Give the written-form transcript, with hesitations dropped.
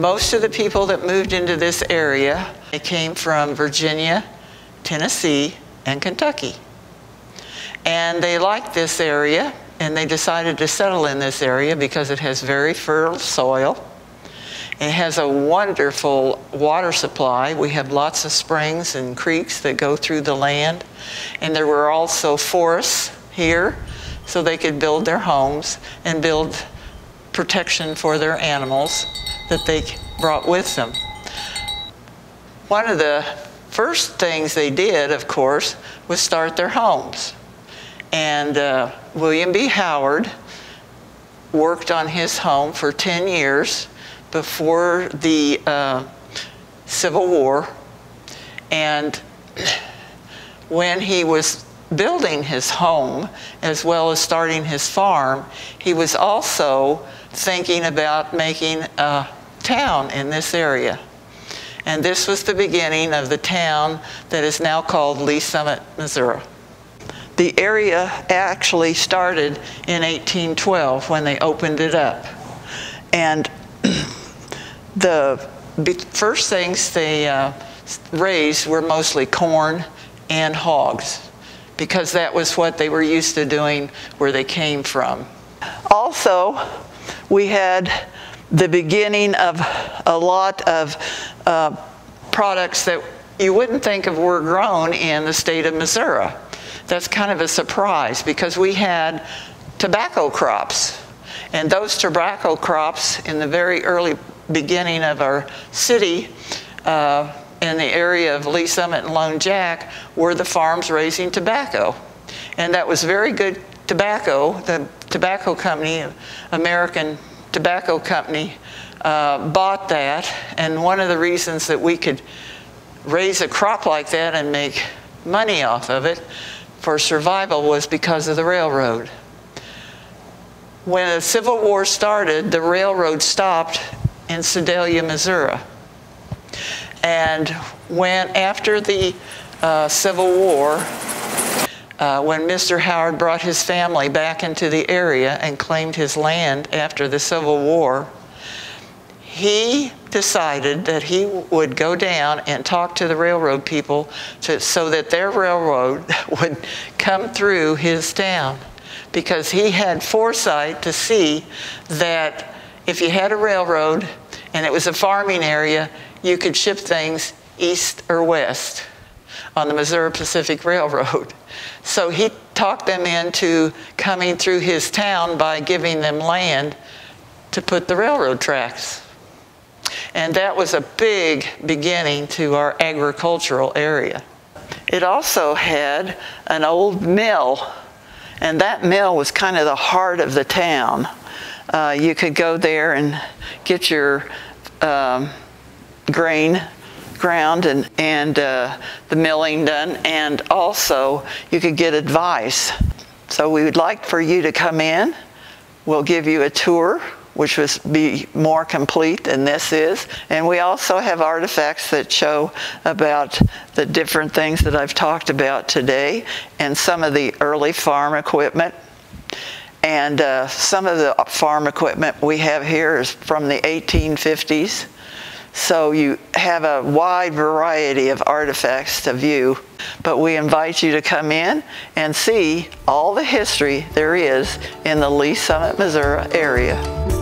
most of the people that moved into this area, they came from Virginia, Tennessee, and Kentucky. And they liked this area, and they decided to settle in this area because it has very fertile soil. It has a wonderful water supply. We have lots of springs and creeks that go through the land. And there were also forests here, so they could build their homes and build protection for their animals that they brought with them. One of the first things they did, of course, was start their homes. And William B. Howard worked on his home for 10 years before the Civil War. And when he was building his home, as well as starting his farm, he was also thinking about making a town in this area. And this was the beginning of the town that is now called Lee's Summit, Missouri. The area actually started in 1812 when they opened it up. And the first things they raised were mostly corn and hogs, because that was what they were used to doing where they came from. Also, we had the beginning of a lot of products that you wouldn't think of were grown in the state of Missouri. That's kind of a surprise, because we had tobacco crops. And those tobacco crops in the very early beginning of our city, in the area of Lee's Summit and Lone Jack, were the farms raising tobacco. And that was very good tobacco. The tobacco company, American Tobacco Company, bought that. And one of the reasons that we could raise a crop like that and make money off of it for survival was because of the railroad. When the Civil War started, the railroad stopped in Sedalia, Missouri. And after the Civil War, when Mr. Howard brought his family back into the area and claimed his land after the Civil War, he decided that he would go down and talk to the railroad people so that their railroad would come through his town, because he had foresight to see that if you had a railroad and it was a farming area, you could ship things east or west on the Missouri Pacific Railroad. So he talked them into coming through his town by giving them land to put the railroad tracks. And that was a big beginning to our agricultural area. It also had an old mill, and that mill was kind of the heart of the town. You could go there and get your grain ground and the milling done, and also you could get advice. So we would like for you to come in. We'll give you a tour, which would be more complete than this is. And we also have artifacts that show about the different things that I've talked about today, and some of the early farm equipment. And some of the farm equipment we have here is from the 1850s. So you have a wide variety of artifacts to view. But we invite you to come in and see all the history there is in the Lee's Summit, Missouri area.